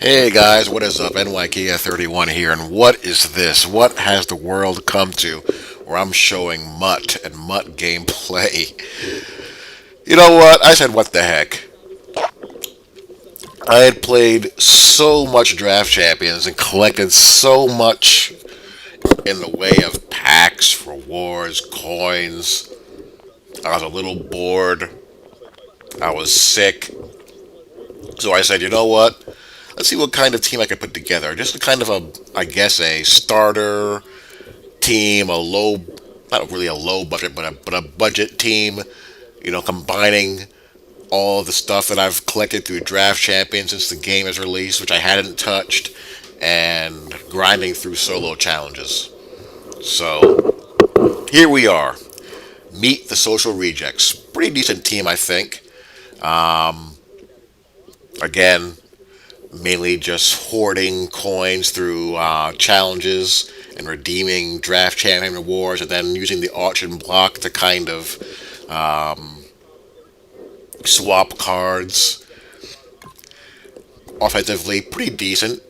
Hey guys, what is up? NYKF31 here, and what is this? What has the world come to where I'm showing Mutt and Mutt gameplay? You know what? I said, what the heck? I had played so much Draft Champions and collected so much in the way of packs, rewards, coins. I was a little bored. I was sick. So I said, you know what? Let's see what kind of team I could put together. Just a kind of I guess, a starter team, a low, not really a low budget, but a budget team. Combining all the stuff that I've collected through Draft Champions since the game is released, which I hadn't touched, and grinding through solo challenges. So here we are. Meet the Social Rejects. Pretty decent team, I think. Again, mainly just hoarding coins through challenges and redeeming draft champion rewards, and then using the auction block to kind of swap cards. Offensively, pretty decent.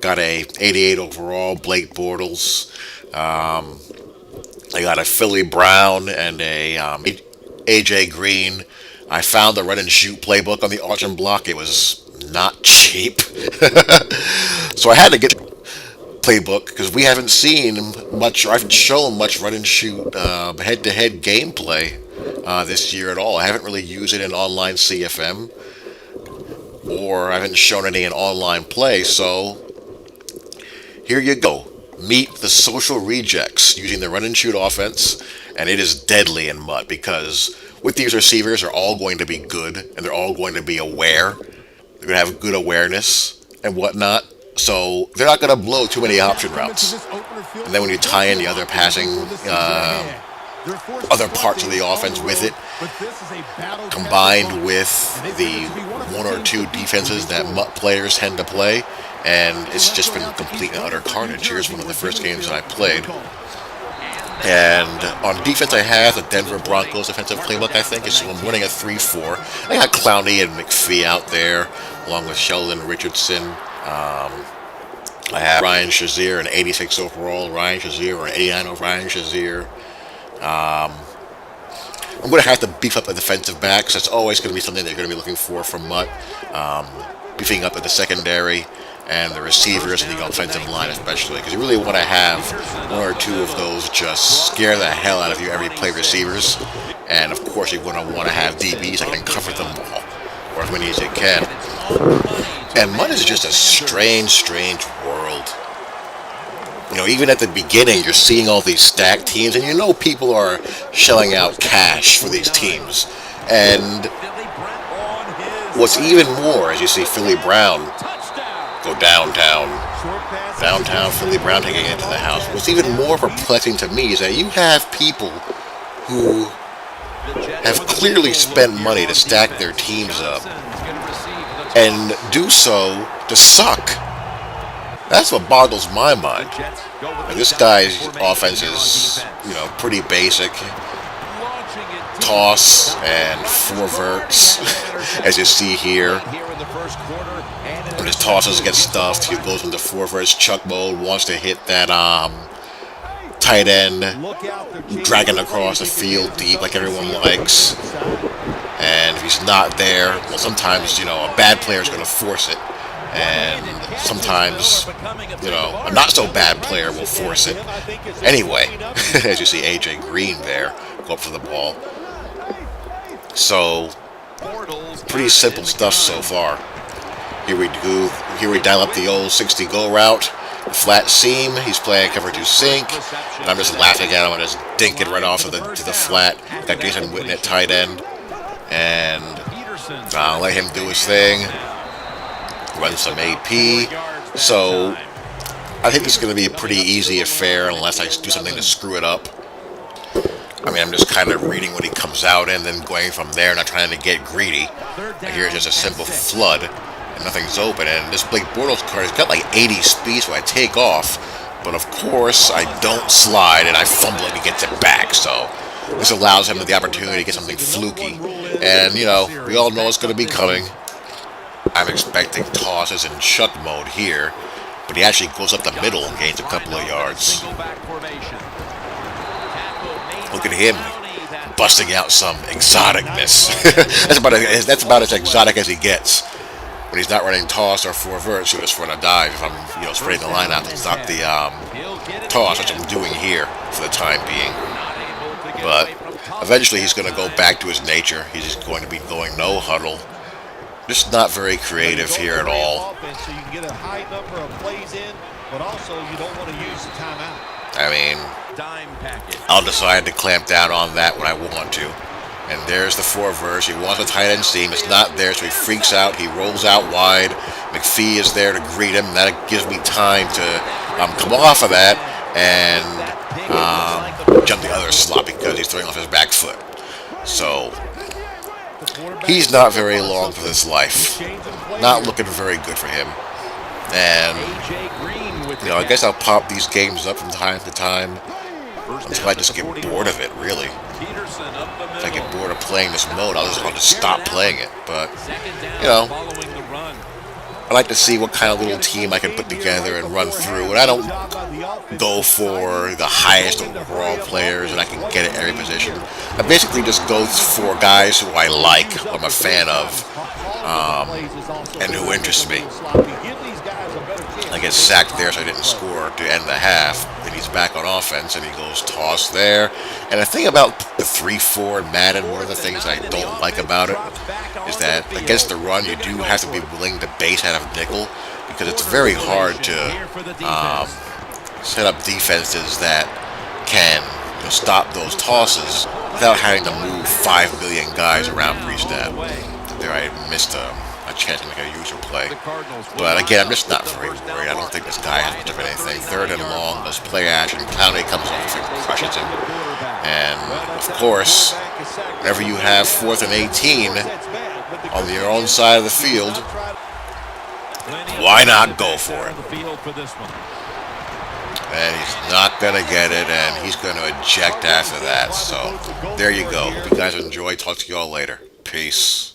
Got a 88 overall, Blake Bortles. I got a Philly Brown and a AJ Green. I found the run and shoot playbook on the auction block. It was not cheap. So I had to get playbook because we haven't seen much, or I haven't shown much run and shoot head to head gameplay this year at all. I haven't really used it in online CFM, or I haven't shown any in online play, so here you go. Meet the Social Rejects using the run and shoot offense, and it is deadly in MUT because with these receivers, they're all going to be good and they're all going to be aware. They're going to have good awareness and whatnot, so they're not going to blow too many option routes. And then when you tie in the other passing, other parts of the offense with it, combined with the one or two defenses that MUT players tend to play, and it's just been complete and utter carnage. Here's one of the first games that I played. And on defense, I have the Denver Broncos defensive playbook, I think. So I'm running a 3-4. I got Clowney and McPhee out there, along with Sheldon Richardson. I have Ryan Shazier, an 86 overall Ryan Shazier, or an 89 over Ryan Shazier. I'm going to have to beef up the defensive backs. That's always going to be something that you're going to be looking for from MUT. Beefing up at the secondary and the receivers and the offensive line especially, because you really want to have one or two of those just scare the hell out of you every play receivers. And of course you're going to want to have DBs that can cover them all, or as many as you can. And MUT is just a strange world. Even at the beginning, you're seeing all these stacked teams, and people are shelling out cash for these teams. And what's even more, as you see Philly Brown go downtown, Philly Brown taking it to the house. What's even more perplexing to me is that you have people who have clearly spent money to stack their teams up and do so to suck. That's what boggles my mind. And this guy's offense is, pretty basic. Toss and four verts, as you see here. When his tosses get stuffed, he goes into four verts chuck mode, wants to hit that tight end, dragging across the field deep like everyone likes. And if he's not there, well, sometimes, a bad player is going to force it. And sometimes, a not so bad player will force it. Anyway, as you see AJ Green there, go up for the ball. So, pretty simple stuff so far. Here we dial up the old 60 go route. The flat seam, he's playing cover 2 sink. And I'm just laughing at him and just dinking right off of to the flat. Got Jason Witten at tight end. And I'll let him do his thing. Run some AP. So I think it's going to be a pretty easy affair unless I do something to screw it up. I mean, I'm just kind of reading what he comes out in, then going from there, not trying to get greedy. And here's just a simple flood, and nothing's open. And this Blake Bortles card has got like 80 speed, so I take off. But of course, I don't slide, and I fumble and he gets it back. So this allows him the opportunity to get something fluky. And, we all know it's going to be coming. I'm expecting tosses in chuck mode here, but he actually goes up the middle and gains a couple of yards. Look at him busting out some exoticness. That's about as exotic as he gets. When he's not running toss or four verts, he'll just run a dive if I'm, spreading the line out to stop the toss, which I'm doing here for the time being. But eventually he's going to go back to his nature. He's just going to be going no huddle. Just not very creative here at all. I mean, I'll decide to clamp down on that when I want to. And there's the four verse. He wants a tight end seam. It's not there, so he freaks out. He rolls out wide. McPhee is there to greet him. That gives me time to come off of that and jump the other slot because he's throwing off his back foot. So he's not very long for this life. Not looking very good for him. And I guess I'll pop these games up from time to time until I just get bored of it, really. If I get bored of playing this mode, I'll just stop playing it. But, I like to see what kind of little team I can put together and run through. And I don't go for the highest overall players and I can get at every position. I basically just go for guys who I like, who I'm a fan of, and who interest me. I get sacked there, so I didn't score to end the half. And he's back on offense, and he goes toss there. And the thing about the 3-4 in Madden, one of the things I don't like about it is that against the run, you do have to be willing to base out of nickel because it's very hard to set up defenses that can stop those tosses without having to move 5 million guys around pre-snap. There I missed a chance to make a user play. But again, I'm just not very worried. I don't think this guy has much of anything. Third and long, does play action. Clowney comes off and crushes him. And of course, whenever you have 4th and 18 on your own side of the field, why not go for it? And he's not going to get it, and he's going to eject after that. So there you go. Hope you guys enjoy. Talk to you all later. Peace.